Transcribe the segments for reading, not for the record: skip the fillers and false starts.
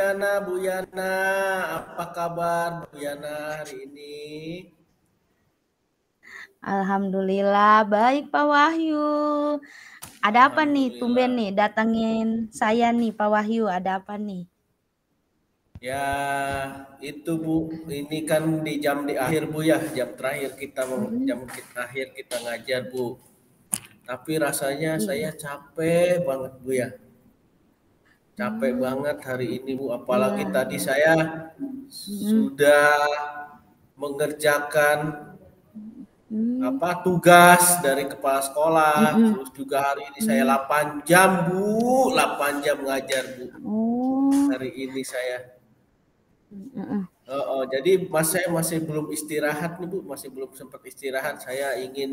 Yana, Bu Yana. Apa kabar Bu Yana hari ini? Alhamdulillah baik Pak Wahyu. Ada apa nih tumben Alhamdulillah. nih datengin saya nih Pak Wahyu, ada apa nih? Ya, itu Bu, ini kan di akhir Bu ya, jam terakhir Mm-mm. akhir kita ngajar Bu. Tapi rasanya saya Iya. capek banget Bu ya. Capek Hmm, banget hari ini Bu, apalagi iya, tadi iya. saya Mm-mm. sudah mengerjakan Hmm, tugas dari kepala sekolah, mm-mm. terus juga hari ini saya Hmm. 8 jam Bu, 8 jam ngajar Bu. Oh, Hari ini saya. mm-mm. Jadi saya masih belum istirahat nih Bu, masih belum sempat istirahat. Saya ingin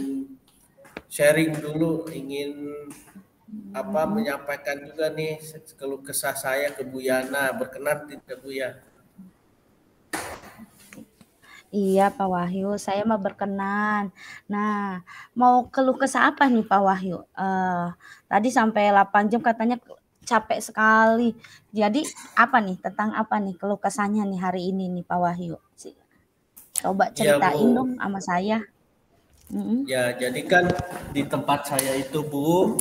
sharing dulu, ingin Mm-mm. menyampaikan juga nih keluh kesah saya ke Bu Yana. Berkenan tidak Bu ya? Iya Pak Wahyu, saya mah berkenan. Nah, mau keluh kesah apa nih Pak Wahyu? Tadi sampai 8 jam katanya capek sekali. Jadi apa nih, tentang apa nih keluh kesahnya nih hari ini nih Pak Wahyu? Coba Iya ceritain Bu. dong sama saya. Mm-mm. Ya, jadi kan di tempat saya itu Bu,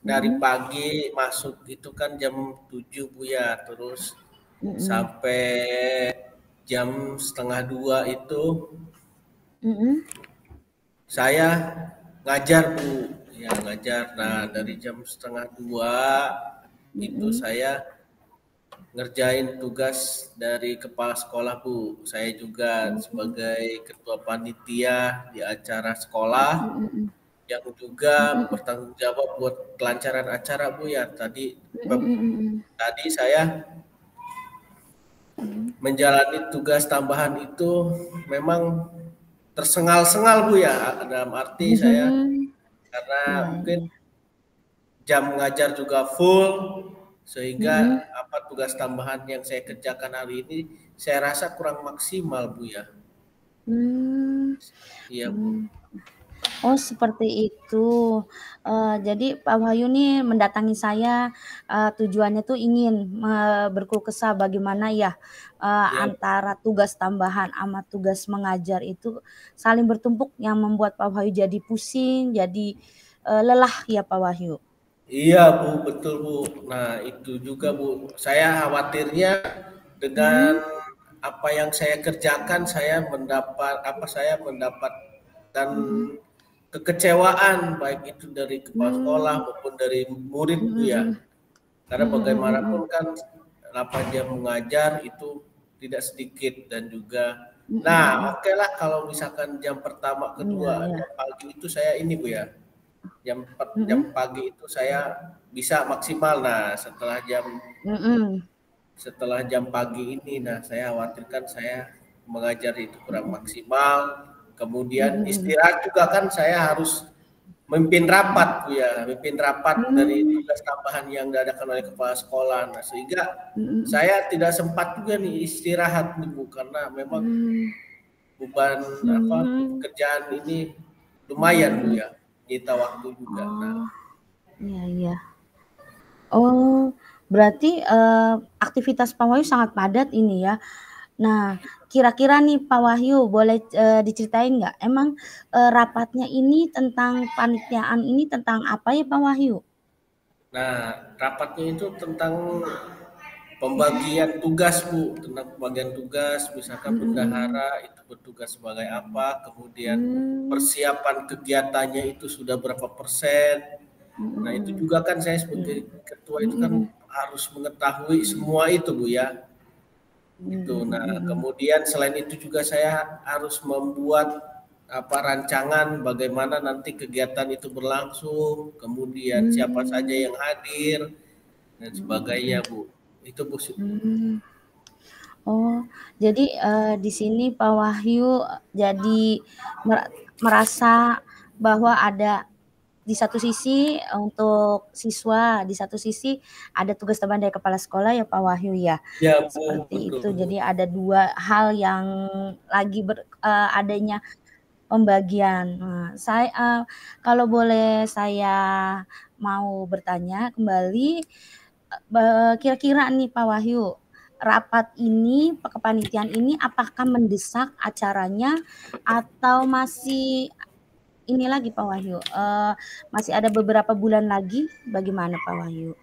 dari Mm-mm. pagi masuk itu kan jam 7 Bu ya, terus Mm-mm. sampai jam setengah 2 itu Mm-mm. saya ngajar Bu, ya ngajar. Nah dari jam setengah 2 itu Mm-mm. saya ngerjain tugas dari kepala sekolah Bu. Saya juga Mm-mm. sebagai ketua panitia di acara sekolah Mm-mm. yang juga Mm-mm. bertanggung jawab buat kelancaran acara Bu ya. Mm-mm. Tadi saya Mm-mm. menjalani tugas tambahan itu memang tersengal-sengal Bu ya. Dalam arti saya Mm-mm. karena Iya, mungkin iya. jam mengajar juga full sehingga Mm-mm. tugas tambahan yang saya kerjakan hari ini saya rasa kurang maksimal Bu ya. Hmm. Iya Bu. Hmm. Oh, seperti itu. Jadi Pak Wahyu nih mendatangi saya, tujuannya tuh ingin berkeluh kesah bagaimana ya, Iya antara tugas tambahan sama tugas mengajar itu saling bertumpuk yang membuat Pak Wahyu jadi pusing, jadi, lelah ya Pak Wahyu? iya Bu, betul Bu. Nah, itu juga Bu. Saya khawatirnya dengan Mhm. apa yang saya kerjakan saya mendapatkan Mhm. kekecewaan baik itu dari kepala sekolah Mmm. maupun dari murid Bu ya. Mhm. Karena Mhm. Mhm. bagaimanapun Mhm. kan 8 jam mengajar itu tidak sedikit dan juga Mhm. nah, Mhm. oke lah kalau misalkan jam pertama, Iya, kedua, iya. jam pagi itu saya ini Bu ya, jam Mhm. pagi itu saya bisa maksimal. Nah, Mhm. setelah jam pagi ini, nah saya khawatirkan saya mengajar itu kurang maksimal. Kemudian Mhm. istirahat juga kan saya harus memimpin rapat Bu ya, memimpin rapat dari Mmm. tugas tambahan yang diadakan oleh kepala sekolah. Nah, sehingga Mhm. saya tidak sempat juga nih istirahat nih Bu, karena memang Mmm. beban Mhm. pekerjaan ini lumayan Bu Mhm. ya, nyita waktu juga. Nah, Oh, iya, iya. Oh, berarti, aktivitas Pak Wahyu sangat padat ini ya. Nah, kira-kira nih Pak Wahyu boleh, diceritain nggak, emang, rapatnya ini tentang panitiaan ini tentang apa ya Pak Wahyu? nah rapatnya itu tentang Mhm. pembagian tugas Bu, tentang pembagian tugas, misalkan Mhm. Mhm. bendahara itu bertugas sebagai apa, kemudian Mmm. persiapan kegiatannya itu sudah berapa persen. Mhm. Nah, itu Mhm. juga kan saya Iya. sebagai ketua itu Mhm. kan Mhm. harus mengetahui semua itu Bu ya. Itu. Mhm. Nah, Mhm. kemudian selain itu juga saya harus membuat rancangan bagaimana nanti kegiatan itu berlangsung, kemudian siapa saja Mmm. yang hadir dan Mhm. sebagainya, Mhm. Bu. Itu Bu. Mmm. Oh, jadi, di sini Pak Wahyu, jadi mer merasa bahwa ada di satu sisi untuk siswa, di satu sisi ada tugas tambahan dari kepala sekolah ya Pak Wahyu ya? Ya, Bu, Seperti betul itu, Bu. jadi ada 2 hal yang lagi adanya pembagian. Kalau boleh saya mau bertanya kembali, kira-kira nih Pak Wahyu, rapat ini, kepanitiaan ini apakah mendesak acaranya atau masih ini lagi Pak Wahyu, masih ada beberapa bulan lagi, bagaimana Pak Wahyu?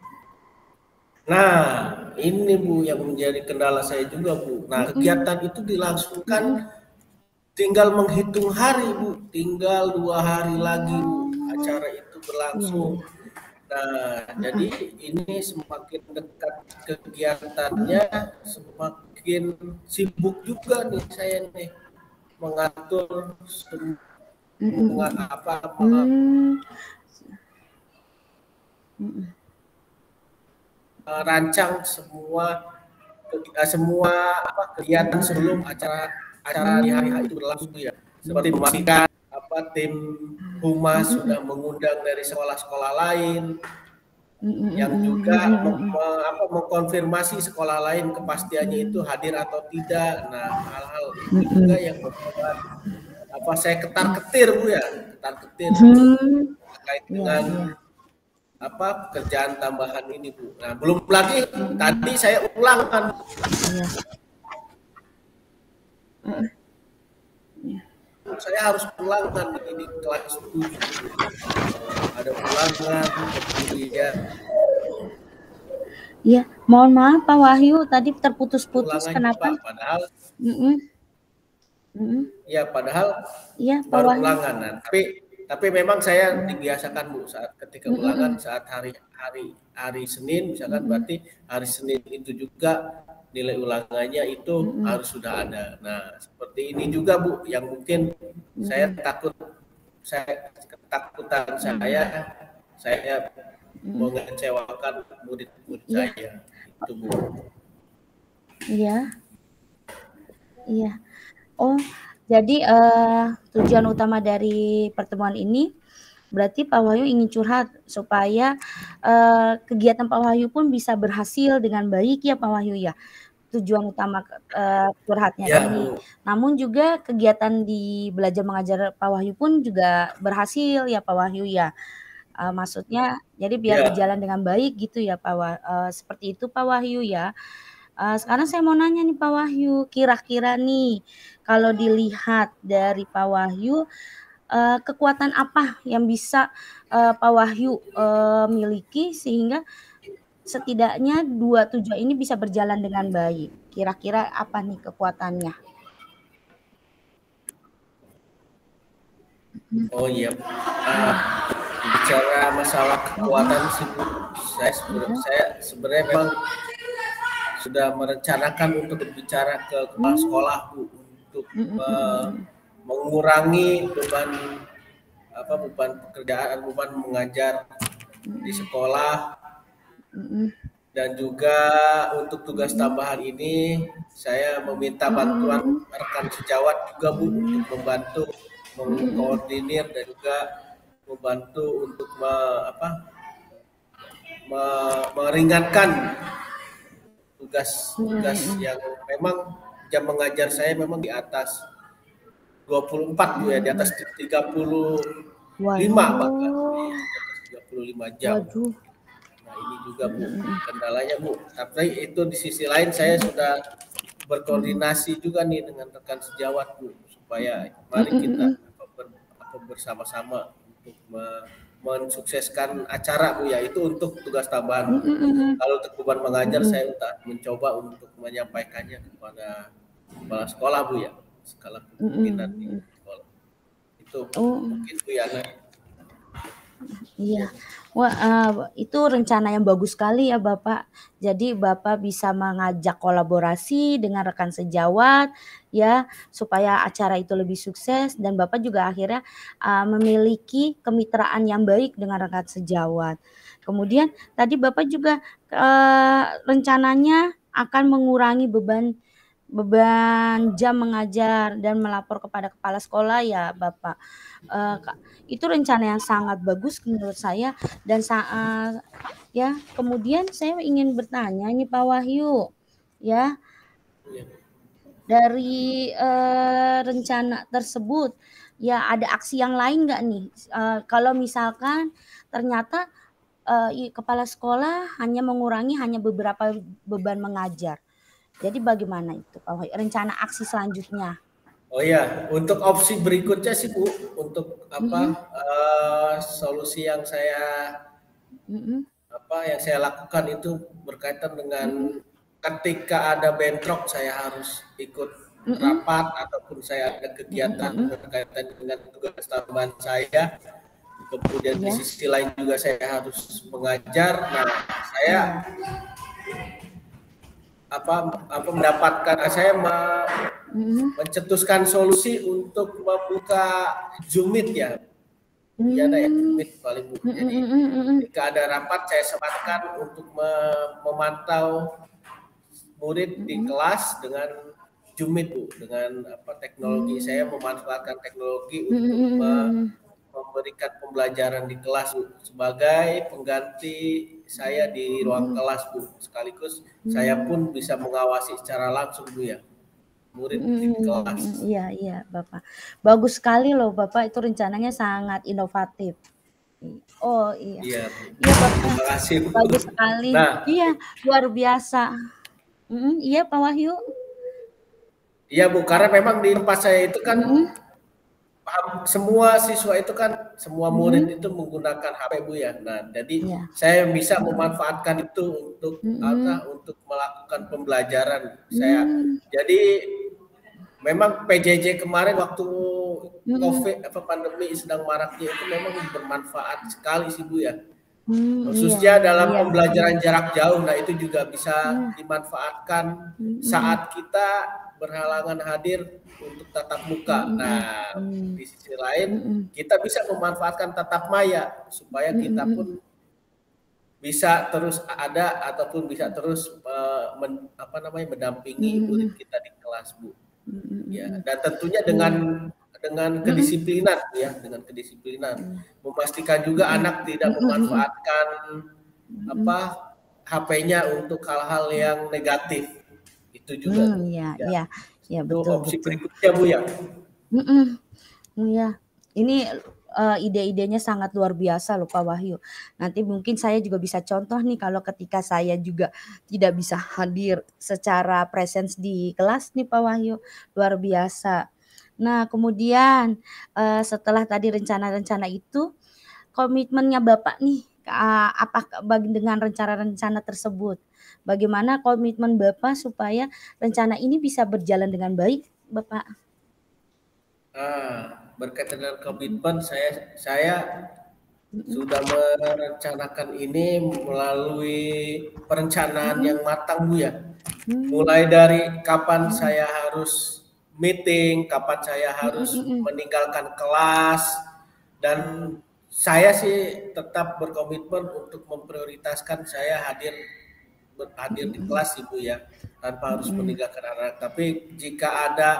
Nah, ini Bu yang menjadi kendala saya juga Bu. Nah, kegiatan itu dilangsungkan tinggal menghitung hari Bu, tinggal 2 hari lagi Bu acara itu Iya, berlangsung. iya. Nah, jadi ini semakin dekat kegiatannya, semakin sibuk juga nih saya nih mengatur semua rancang semua kegiatan sebelum acara di hari itu berlangsung ya. Seperti memastikan tim humas sudah mengundang dari sekolah-sekolah lain, yang juga mengkonfirmasi sekolah lain kepastiannya itu hadir atau tidak. Nah, hal-hal itu juga yang membuat saya ketar-ketir Bu ya, ketar-ketir terkait dengan pekerjaan tambahan ini Bu. Nah, belum lagi tadi saya ulangkan. Saya harus ulangkan ini kelas 7. Ada ulangan kemudian. Iya, mohon maaf Pak Wahyu, tadi terputus-putus kenapa? Pak, padahal ya padahal iya, Pak baru Wahyu. ulangan. Nah, tapi memang saya dibiasakan Bu saat ketika ulangan saat hari Senin misalkan, berarti hari Senin itu juga nilai ulangannya itu harus sudah ada. Nah, seperti ini juga Bu yang mungkin saya ketakutan saya mengecewakan murid-murid saya. Itu Bu. Iya. Iya. Oh, jadi tujuan utama dari pertemuan ini berarti Pak Wahyu ingin curhat supaya kegiatan Pak Wahyu pun bisa berhasil dengan baik ya Pak Wahyu ya. Tujuan utama curhatnya Ya, ini. Bu. Namun juga kegiatan di belajar mengajar Pak Wahyu pun juga berhasil ya Pak Wahyu ya. Maksudnya jadi biar berjalan dengan baik gitu ya Pak Wahyu. Seperti itu Pak Wahyu ya. Sekarang saya mau nanya nih Pak Wahyu, kira-kira nih kalau dilihat dari Pak Wahyu, kekuatan apa yang bisa Pak Wahyu miliki sehingga setidaknya 2 tujuan ini bisa berjalan dengan baik? Kira-kira apa nih kekuatannya? Oh iya, bicara masalah kekuatan sih Bu, saya sebenarnya memang sudah merencanakan untuk berbicara ke kepala sekolah Bu untuk mengurangi beban pekerjaan, beban mengajar di sekolah, dan juga untuk tugas tambahan ini saya meminta bantuan rekan sejawat juga Bu untuk membantu mengkoordinir dan juga membantu untuk meringankan tugas yang memang jam mengajar saya memang di atas 24 Bu ya, di atas 35 bahkan di atas 35 jam. Waduh. Nah, ini juga Bu kendalanya Bu. Tapi itu di sisi lain saya sudah berkoordinasi juga nih dengan rekan sejawat Bu, supaya mari kita bersama-sama untuk mensukseskan acara Bu ya, itu untuk tugas tambahan. Kalau untuk beban mengajar saya mencoba untuk menyampaikannya kepada kepala sekolah Bu ya, skala kepemimpinan di sekolah. Itu mungkin Bu Yana. Iya. Wah, itu rencana yang bagus sekali ya Bapak. Jadi Bapak bisa mengajak kolaborasi dengan rekan sejawat ya, supaya acara itu lebih sukses dan Bapak juga akhirnya memiliki kemitraan yang baik dengan rekan sejawat. Kemudian tadi Bapak juga rencananya akan mengurangi beban jam mengajar dan melapor kepada kepala sekolah ya Bapak. Itu rencana yang sangat bagus menurut saya dan ya kemudian saya ingin bertanya ini Pak Wahyu ya, dari rencana tersebut ya ada aksi yang lain nggak nih kalau misalkan ternyata kepala sekolah hanya mengurangi hanya beberapa beban mengajar. Jadi bagaimana itu Pak Wahyu, rencana aksi selanjutnya? Oh ya, untuk opsi berikutnya sih Bu, untuk Mhm, solusi yang mhm, yang saya lakukan itu berkaitan dengan mhm, ketika ada bentrok saya harus ikut mhm, rapat ataupun saya ada mhm, kegiatan mhm. berkaitan dengan tugas tambahan saya. Kemudian di Iya, sisi lain juga saya harus mengajar. Nah, saya iya. mendapatkan saya Mhm. mencetuskan solusi untuk membuka Zoom Meet ya. Iya ada ya, Zoom Mmm. Meet paling Bu. Mhm, Jadi mhm, mhm. ketika ada rapat saya sempatkan untuk memantau murid di Mhm. kelas dengan Zoom Meet Bu, dengan teknologi. Saya Mmm. memanfaatkan teknologi Mhm, untuk mhm, mhm. memberikan pembelajaran di kelas Bu, sebagai pengganti saya di ruang Mhm. kelas Bu. Sekaligus saya Mmm. pun bisa mengawasi secara langsung Bu ya, murid Mhm, di mhm, mhm. kelas. Iya, iya Bapak. Bagus sekali loh Bapak, itu rencananya sangat inovatif. Oh iya. Iya Bu. Iya Bapak, Terima kasih Bu. bagus sekali. Nah, Iya, luar biasa. Mhm, iya Pak Wahyu? iya Bu, karena memang di tempat saya itu kan Mhm, semua siswa itu kan, semua murid mhm. itu menggunakan HP Bu ya. Nah, jadi Iya. saya bisa Mhm, memanfaatkan itu mhm. untuk melakukan pembelajaran. Mmm. Jadi memang PJJ kemarin waktu Mhm. COVID pandemi sedang maraknya itu memang bermanfaat sekali sih Bu ya. Iya, Khususnya dalam iya, iya. pembelajaran jarak jauh. Nah, itu juga bisa Iya. dimanfaatkan Mhm, saat kita berhalangan hadir untuk tatap muka. mhm, Nah, mhm, di sisi lain mhm, kita bisa memanfaatkan tatap maya supaya mhm, kita mhm, pun bisa terus ada ataupun bisa terus mendampingi mhm, murid mhm, kita di kelas, Bu. mhm, Ya, mhm. dan tentunya Iya, dengan mhm, kedisiplinan ya, dengan kedisiplinan. iya, Memastikan juga mhm, anak tidak mhm, mhm, memanfaatkan mhm. apa HP-nya untuk hal-hal yang negatif. Itu juga tuh. Iya, Ya. iya, iya, Itu betul, opsi betul. berikutnya Bu ya. Mhm, iya. Ini, ide-idenya sangat luar biasa loh Pak Wahyu. Nanti mungkin saya juga bisa contoh nih kalau ketika saya juga tidak bisa hadir secara presence di kelas nih Pak Wahyu, luar biasa. Nah kemudian, setelah tadi rencana-rencana itu, komitmennya Bapak nih, apa dengan rencana-rencana tersebut? Bagaimana komitmen Bapak supaya rencana ini bisa berjalan dengan baik, Bapak? Berkaitan dengan Mhm, komitmen saya mhm, sudah merencanakan ini melalui perencanaan mhm, yang matang Bu ya. mmm, Mulai dari kapan mhm, saya harus meeting, kapan saya mhm, harus mhm, meninggalkan kelas, dan saya sih tetap berkomitmen untuk memprioritaskan saya hadir di mhm, kelas Ibu ya, tanpa harus mhm, meninggalkan anak. Tapi jika ada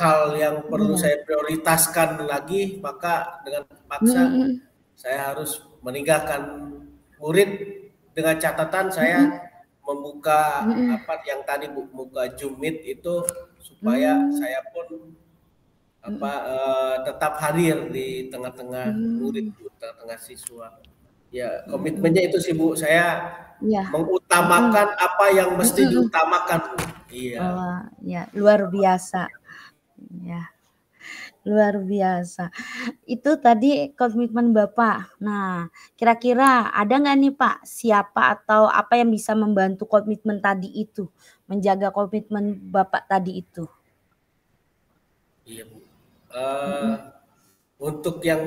hal yang perlu iya, saya prioritaskan lagi, maka dengan mhm, paksa mhm, saya harus meninggalkan murid dengan catatan mhm, saya membuka mhm, yang tadi Bu, buka Zoom Meet itu supaya mmm, saya pun mhm, tetap hadir di tengah-tengah murid mmm, Bu, tengah-tengah siswa. Ya, mhm, komitmennya itu sih Bu, saya iya, mhm, mengutamakan apa yang mhm, mesti mhm. diutamakan Bu. Iya, Oh, ya luar biasa, ya luar biasa. Itu tadi komitmen Bapak. Nah, kira-kira ada nggak nih Pak, siapa atau apa yang bisa membantu komitmen tadi itu, menjaga komitmen Bapak tadi itu? iya Bu. Eh, Mhm, untuk yang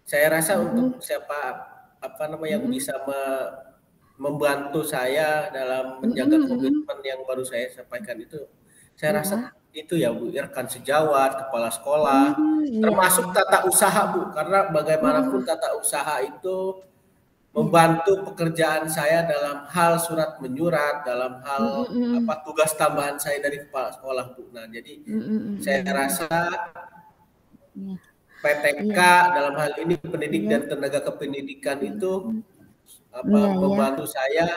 saya rasa mhm, untuk siapa yang mhm, bisa membantu saya dalam mhm, menjaga mhm. komitmen yang baru saya sampaikan itu, saya rasa Iya. itu ya Bu, ya, rekan sejawat, kepala sekolah, Iya, termasuk iya. tata usaha Bu, karena bagaimanapun Heeh. tata usaha itu Iya. membantu pekerjaan saya dalam hal surat menyurat, dalam Mhm, hal mhm. tugas tambahan saya dari kepala sekolah Bu. Nah, jadi Mhm, saya mhm, mhm. rasa Iya, PTK iya, dalam hal ini pendidik iya. dan tenaga kependidikan Mhm, itu mhm. Iya, iya. membantu saya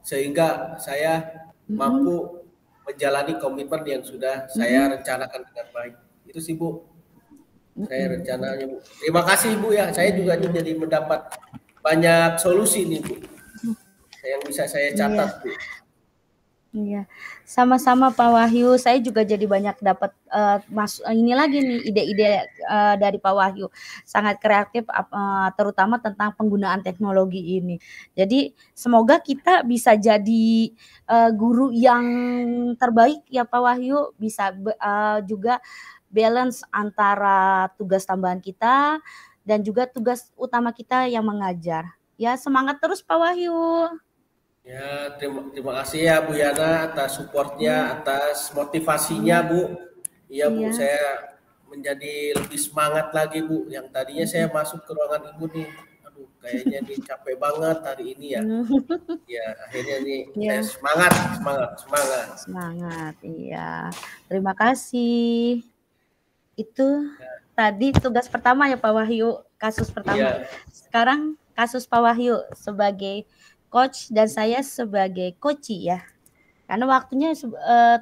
sehingga saya Mhm, mampu menjalani komitmen yang sudah saya mhm, rencanakan dengan baik. Itu sih Bu, saya mhm. rencananya Bu. Terima kasih Bu ya, saya Iya, juga ini iya. jadi mendapat banyak solusi nih Bu, yang bisa saya Iya. catat Bu. Iya, sama-sama Pak Wahyu. Saya juga jadi banyak dapat ini lagi nih ide-ide dari Pak Wahyu. Sangat kreatif, terutama tentang penggunaan teknologi ini. Jadi semoga kita bisa jadi guru yang terbaik ya Pak Wahyu. Bisa juga balance antara tugas tambahan kita dan juga tugas utama kita yang mengajar. Ya semangat terus Pak Wahyu. Ya, terima kasih ya Bu Yana atas supportnya, atas motivasinya Iya, Bu. Iya Bu, iya. saya menjadi lebih semangat lagi Bu. Yang tadinya saya masuk ke ruangan Ibu nih, aduh kayaknya nih capek banget hari ini ya. Ya akhirnya nih saya Iya, semangat, semangat, semangat. semangat. Iya. Terima kasih. Itu tadi tugas pertama ya Pak Wahyu, kasus pertama. Iya, Sekarang kasus Pak Wahyu sebagai coach dan saya sebagai coachee ya. Karena waktunya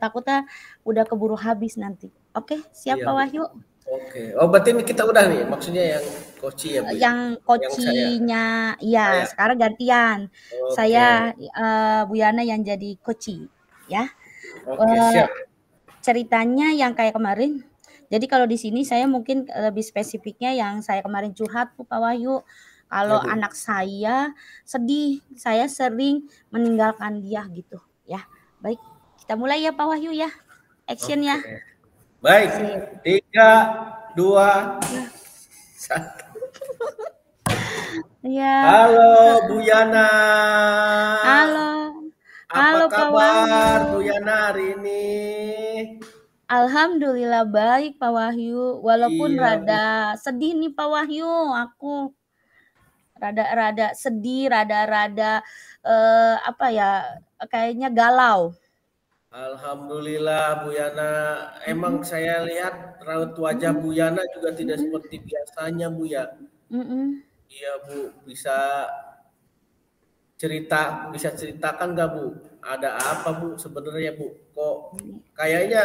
takutnya udah keburu habis nanti. Oke, siap iya Pak Bu. Wahyu. Oke. Oh berarti ini kita udah nih, maksudnya yang coach ya Bu ya? Yang Yang saya. coachee-nya ya, Saya. sekarang gantian. Saya Oke. Bu Yana yang jadi coachee ya. Oke, Eh, siap. Ceritanya yang kayak kemarin. Jadi kalau di sini saya mungkin lebih spesifiknya yang saya kemarin curhat tuh Pak Wahyu. Ya Kalau Bu. anak saya sedih, saya sering meninggalkan dia gitu ya. Baik, kita mulai ya Pak Wahyu ya. Action ya. Oke. Baik. Sip. 3, 2, Ya. 1. Ya. Halo Bu Yana. Halo. Apa Halo Pak Wahyu. kabar Bu Yana hari ini? Alhamdulillah baik Pak Wahyu. Walaupun Iya Bu. rada sedih nih Pak Wahyu. Aku rada-rada sedih, rada-rada apa ya? Kayaknya galau. Alhamdulillah Bu Yana. Emang Mhm, saya lihat raut wajah mhm, Bu Yana juga tidak mhm, seperti biasanya Bu ya. mhm. Iya Bu, bisa ceritakan nggak Bu? Ada apa Bu sebenarnya Bu? Kok kayaknya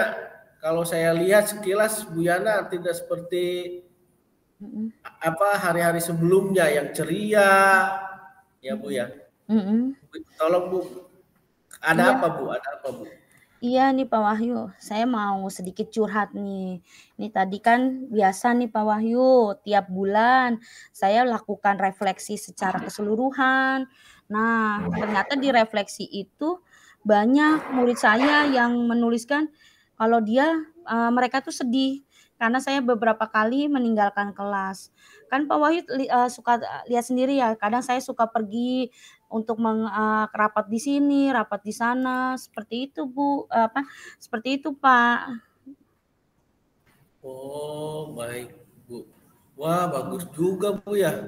kalau saya lihat sekilas Bu Yana tidak seperti Mhm, apa hari-hari sebelumnya yang ceria, ya Bu ya. mhm. Tolong Bu, ada Iya, apa Bu? Ada apa Bu? iya nih Pak Wahyu, saya mau sedikit curhat nih. Ini tadi kan biasa nih Pak Wahyu, tiap bulan saya lakukan refleksi secara keseluruhan. Nah, ternyata di refleksi itu banyak murid saya yang menuliskan kalau mereka tuh sedih karena saya beberapa kali meninggalkan kelas. Kan Pak Wahyu suka lihat sendiri ya, kadang saya suka pergi untuk rapat di sini, rapat di sana, seperti itu Bu, seperti itu Pak. Oh, baik Bu. Wah, bagus juga Bu ya.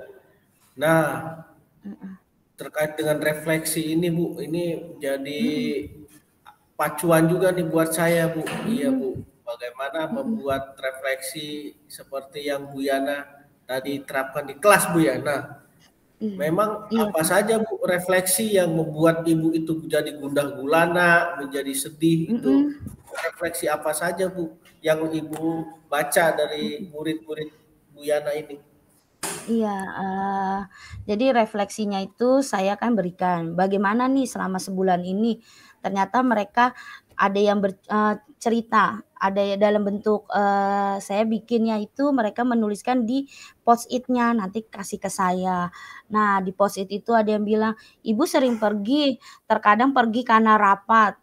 Nah, Mhm, terkait dengan refleksi ini Bu, ini jadi mhm, pacuan juga nih buat saya Bu. Iya mhm, Bu, bagaimana mhm, membuat refleksi seperti yang Bu Yana tadi terapkan di kelas Bu ya. Nah, iya, memang iya apa Pak, saja Bu refleksi yang membuat Ibu itu jadi gundah gulana, menjadi sedih itu mhm. refleksi apa saja Bu yang Ibu baca dari murid-murid Bu Yana ini? Iya, jadi refleksinya itu saya kan berikan, bagaimana nih selama sebulan ini, ternyata mereka ada yang cerita, ada ya dalam bentuk, saya bikinnya itu mereka menuliskan di Post-it-nya, nanti kasih ke saya. Nah, di Post-it itu ada yang bilang, "Ibu sering pergi, terkadang pergi karena rapat,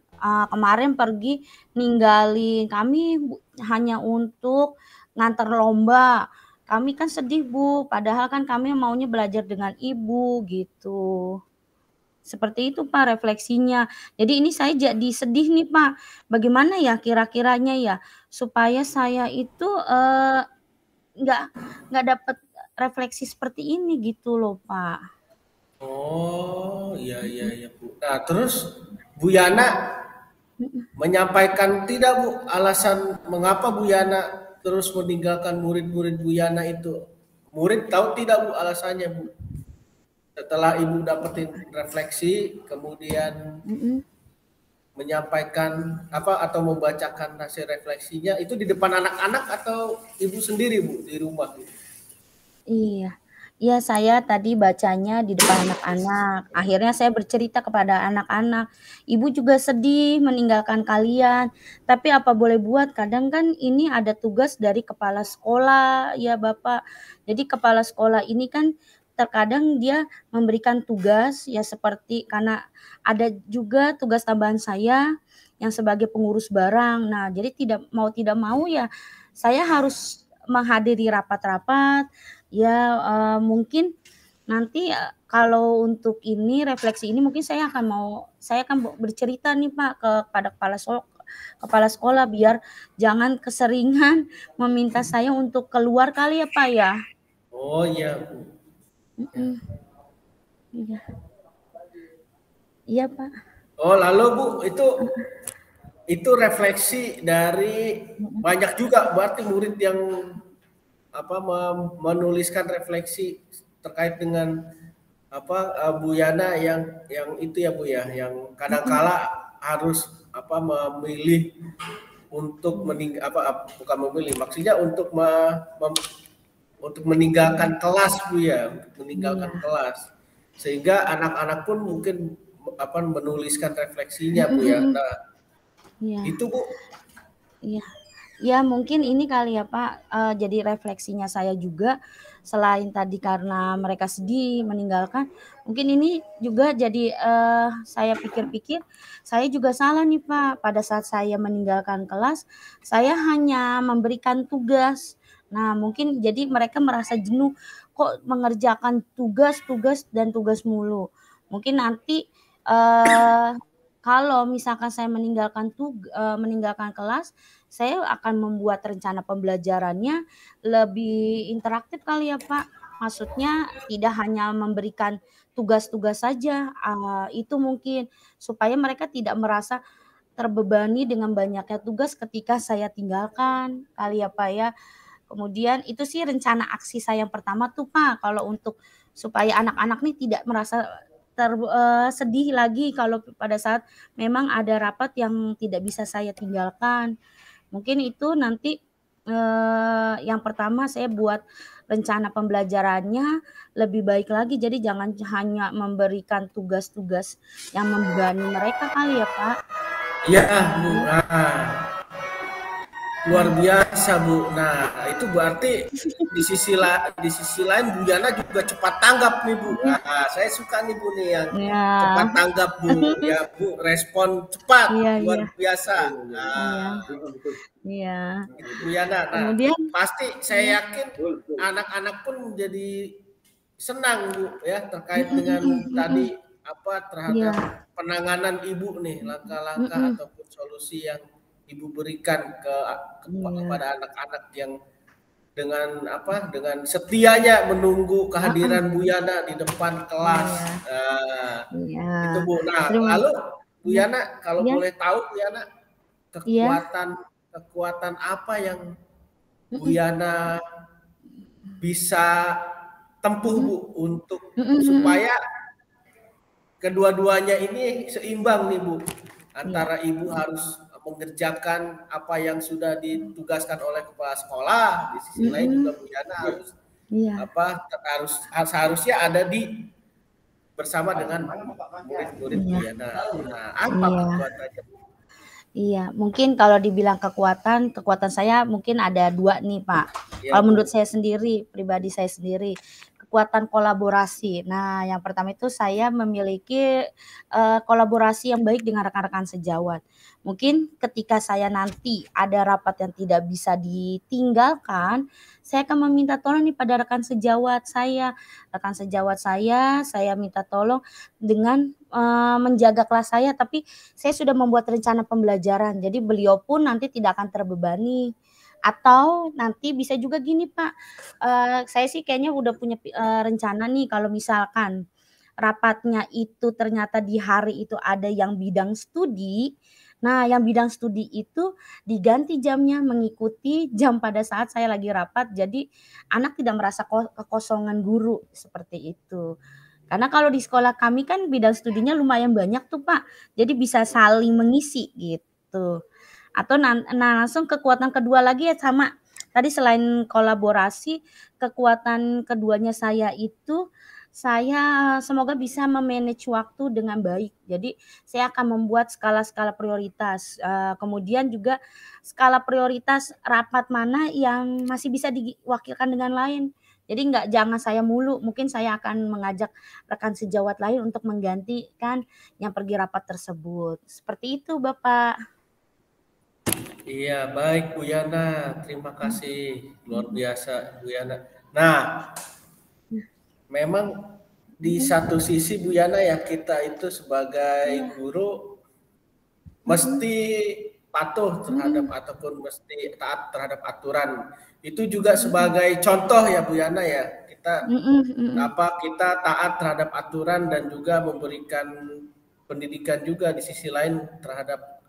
kemarin pergi ninggalin kami hanya untuk nganter lomba." Kami kan sedih Bu, padahal kan kami maunya belajar dengan Ibu, gitu. Seperti itu Pak refleksinya. Jadi ini saya jadi sedih nih Pak, bagaimana ya kira-kiranya ya, supaya saya itu, nggak nggak dapet refleksi seperti ini gitu loh Pak. Oh, iya iya Mhm, iya Bu. Nah, terus Bu Yana mhm. menyampaikan tidak Bu alasan mengapa Bu Yana terus meninggalkan murid-murid Bu Yana itu? Murid tahu tidak Bu alasannya Bu? Setelah Ibu dapetin refleksi, kemudian Mhm. menyampaikan apa atau membacakan hasil refleksinya itu di depan anak-anak atau Ibu sendiri Bu di rumah? Iya. Iya, saya tadi bacanya di depan anak-anak. Akhirnya saya bercerita kepada anak-anak, "Ibu juga sedih meninggalkan kalian, tapi apa boleh buat, kadang kan ini ada tugas dari kepala sekolah ya Bapak. Jadi kepala sekolah ini kan terkadang dia memberikan tugas ya seperti karena ada juga tugas tambahan saya yang sebagai pengurus barang. Nah, jadi tidak mau ya saya harus menghadiri rapat-rapat. Ya, mungkin nanti, kalau untuk ini, refleksi ini mungkin saya akan bercerita nih Pak kepada kepala sekolah biar jangan keseringan meminta saya untuk keluar kali ya Pak ya? Oh iya Bu. Ya. Mhm, iya. Iya Pak, Oh lalu Bu, itu refleksi dari mhm, banyak juga berarti murid yang apa menuliskan refleksi terkait dengan apa Bu Yana yang itu ya Bu ya, yang mhm, kadangkala harus apa memilih untuk bukan memilih, maksudnya untuk meninggalkan kelas Bu ya, untuk meninggalkan iya, kelas. Sehingga anak-anak pun mungkin apa menuliskan refleksinya mhm Bu ya. mhm, Nah, iya, itu Bu. iya. Ya mungkin ini kali ya Pak, jadi refleksinya saya juga, selain tadi karena mereka sedih meninggalkan, mungkin ini juga jadi, saya pikir-pikir, saya juga salah nih Pak, pada saat saya meninggalkan kelas, saya hanya memberikan tugas. Nah mungkin jadi mereka merasa jenuh, kok mengerjakan tugas tugas dan tugas mulu. Mungkin nanti, eee, kalau misalkan saya meninggalkan kelas, saya akan membuat rencana pembelajarannya lebih interaktif kali ya, Pak. Maksudnya tidak hanya memberikan tugas-tugas saja, itu mungkin supaya mereka tidak merasa terbebani dengan banyaknya tugas ketika saya tinggalkan kali ya, Pak, ya. Kemudian itu sih rencana aksi saya yang pertama tuh, Pak, kalau untuk supaya anak-anak nih tidak merasa sedih lagi kalau pada saat memang ada rapat yang tidak bisa saya tinggalkan. Mungkin itu nanti, yang pertama saya buat rencana pembelajarannya lebih baik lagi, jadi jangan hanya memberikan tugas-tugas yang membebani mereka kali ya, Pak? Iya Bu. Iya, Nah, luar iya. biasa Bu. Nah, itu berarti di sisi lain Bu Yana juga cepat tanggap nih Bu. Mhm, Nah, saya suka nih Bu nih yang iya. cepat tanggap Bu. Ya Bu, respon cepat, Iya iya luar biasa. iya Nah, iya. itu Bu Yana. Nah, Kemudian pasti saya iya, yakin anak-anak pun menjadi senang Bu ya terkait mhm dengan mhm mhm. tadi apa Iya, terhadap penanganan Ibu nih, langkah-langkah mhm, ataupun solusi yang Ibu berikan iya, kepada anak-anak yang dengan apa dengan setianya menunggu heeh, kehadiran Bu Yana di depan kelas. iya Nah, iya. itu Bu. Nah, Terima lalu Bu iya Yana kalau iya boleh tahu Bu Yana iya, kekuatan kekuatan apa yang Bu mhm Yana bisa tempuh mhm Bu untuk mhm mhm. supaya kedua-duanya ini seimbang nih Bu, Iya antara Ibu harus mengerjakan apa yang sudah ditugaskan oleh kepala sekolah, di sisi lain juga mhm, Bu Yana harus iya apa seharusnya ada di bersama dengan murid-murid Bu iya Yana. Nah, apa iya. kekuatannya Bu? Iya, mungkin kalau dibilang kekuatan, kekuatan saya mungkin ada 2 nih, Pak. Iya Kalau menurut Bu. saya sendiri, pribadi saya sendiri, kekuatan kolaborasi. Nah, yang pertama itu saya memiliki, kolaborasi yang baik dengan rekan-rekan sejawat. Mungkin ketika saya nanti ada rapat yang tidak bisa ditinggalkan, saya akan meminta tolong nih pada rekan sejawat saya. Rekan sejawat saya minta tolong dengan, menjaga kelas saya, tapi saya sudah membuat rencana pembelajaran, jadi beliau pun nanti tidak akan terbebani. Atau nanti bisa juga gini Pak, saya sih kayaknya udah punya rencana nih kalau misalkan rapatnya itu ternyata di hari itu ada yang bidang studi, nah yang bidang studi itu diganti jamnya mengikuti jam pada saat saya lagi rapat, jadi anak tidak merasa kekosongan guru, seperti itu. Karena kalau di sekolah kami kan bidang studinya lumayan banyak tuh, Pak. Jadi bisa saling mengisi gitu. Atau nah langsung kekuatan kedua lagi ya sama, tadi selain kolaborasi, kekuatan keduanya saya itu, saya semoga bisa me-manage waktu dengan baik. Jadi saya akan membuat skala-skala prioritas, kemudian juga skala prioritas rapat mana yang masih bisa diwakilkan dengan lain. Jadi jangan saya mulu, mungkin saya akan mengajak rekan sejawat lain untuk menggantikan yang pergi rapat tersebut. Seperti itu, Bapak. Iya, baik Bu Yana. Terima kasih. Luar biasa Bu Yana. Nah, memang di satu sisi Bu Yana ya, kita itu sebagai guru mesti patuh terhadap ataupun mesti taat terhadap aturan. Itu juga sebagai contoh ya Bu Yana ya. Kita taat terhadap aturan dan juga memberikan pendidikan juga di sisi lain terhadap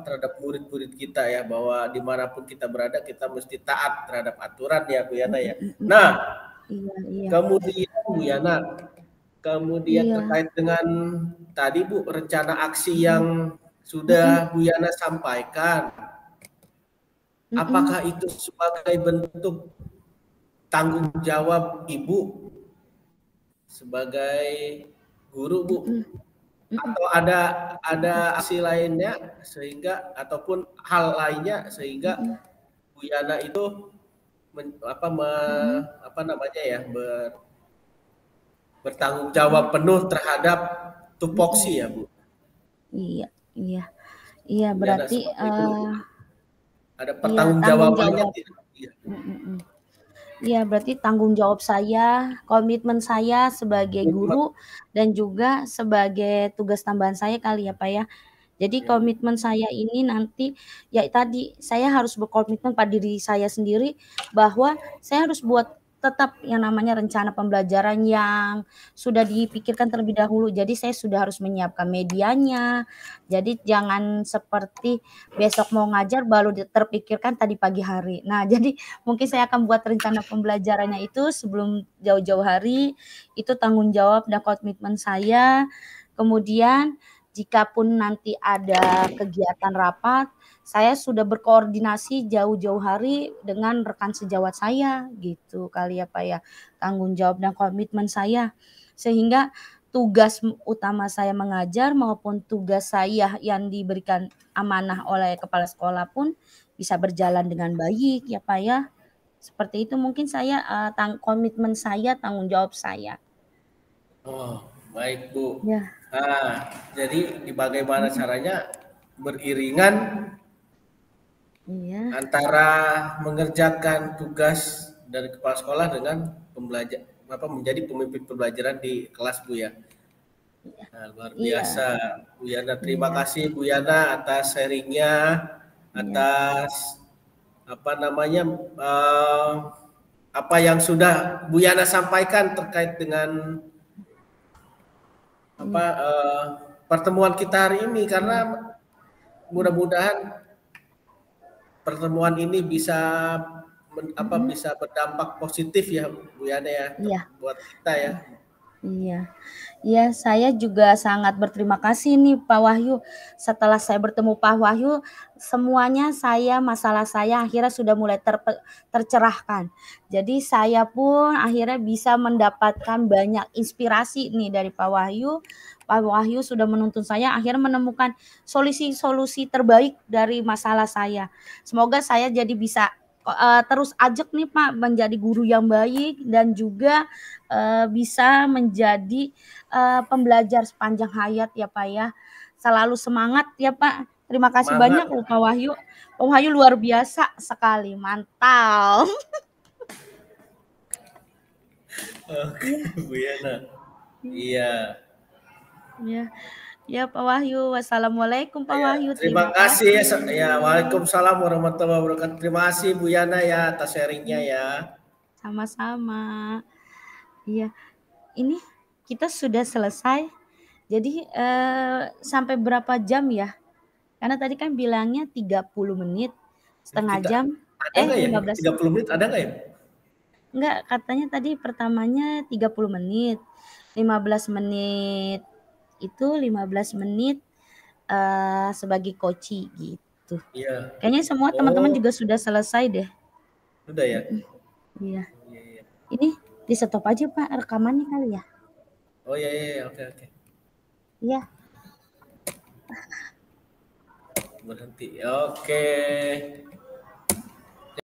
terhadap murid-murid kita ya, bahwa dimanapun kita berada kita mesti taat terhadap aturan ya Bu Yana ya. Nah, kemudian Bu Yana, terkait dengan tadi Bu, rencana aksi yang sudah Bu Yana sampaikan, apakah itu sebagai bentuk tanggung jawab Ibu sebagai guru Bu, atau ada aksi lainnya sehingga ataupun hal lainnya sehingga Bu Yana itu bertanggung jawab penuh terhadap tupoksi ya Bu? Iya, berarti ada pertanggungjawabannya. Iya, berarti tanggung jawab saya, komitmen saya sebagai guru dan juga sebagai tugas tambahan saya kali ya Pak ya. Jadi komitmen saya ini nanti ya tadi saya harus berkomitmen pada diri saya sendiri bahwa saya harus buat tetap yang namanya rencana pembelajaran yang sudah dipikirkan terlebih dahulu. Jadi saya sudah harus menyiapkan medianya. Jadi jangan seperti besok mau ngajar baru terpikirkan tadi pagi hari. Nah, jadi mungkin saya akan buat rencana pembelajarannya itu sebelum jauh-jauh hari. Itu tanggung jawab dan komitmen saya. Kemudian jikapun nanti ada kegiatan rapat, saya sudah berkoordinasi jauh-jauh hari dengan rekan sejawat saya, gitu kali ya Pak ya. Tanggung jawab dan komitmen saya. Sehingga tugas utama saya mengajar maupun tugas saya yang diberikan amanah oleh kepala sekolah pun bisa berjalan dengan baik ya Pak ya. Seperti itu mungkin saya komitmen saya, tanggung jawab saya. Oh, baik Bu. Ya. Nah, jadi bagaimana caranya beriringan antara mengerjakan tugas dari kepala sekolah dengan menjadi pemimpin pembelajaran di kelas Bu ya. Nah, luar biasa Bu Yana. Terima kasih Bu Yana atas sharingnya, atas apa yang sudah Bu Yana sampaikan terkait dengan pertemuan kita hari ini, karena mudah-mudahan pertemuan ini bisa bisa berdampak positif ya Bu Yana ya, buat kita ya. Iya, saya juga sangat berterima kasih nih Pak Wahyu. Setelah saya bertemu Pak Wahyu, semuanya masalah saya akhirnya sudah mulai tercerahkan. Jadi saya pun akhirnya bisa mendapatkan banyak inspirasi nih dari Pak Wahyu. Pak Wahyu sudah menuntun saya akhirnya menemukan solusi-solusi terbaik dari masalah saya. Semoga saya jadi bisa terus ajak nih Pak menjadi guru yang baik dan juga bisa menjadi pembelajar sepanjang hayat ya Pak ya. Selalu semangat ya Pak. Terima kasih banyak loh Pak Wahyu. Pak Wahyu luar biasa sekali, mantap. Oke, Bu Yana. Iya. Ya Pak Wahyu. Wassalamualaikum Pak Wahyu. Terima kasih ya. Waalaikumsalam warahmatullahi wabarakatuh. Terima kasih Bu Yana ya atas sharingnya ya. Sama-sama. Iya. Ini kita sudah selesai. Jadi sampai berapa jam ya? Karena tadi kan bilangnya 30 menit, setengah jam. 15 30 menit ada nggak ya? Enggak, katanya tadi pertamanya 30 menit. 15 menit itu 15 menit sebagai koci gitu. Iya. Kayaknya semua teman-teman juga sudah selesai deh. Udah ya? Iya. Iya, iya. Ini di-stop aja, Pak, rekamannya kali ya? Oh iya, iya, oke, oke. Iya. Berhenti. Oke.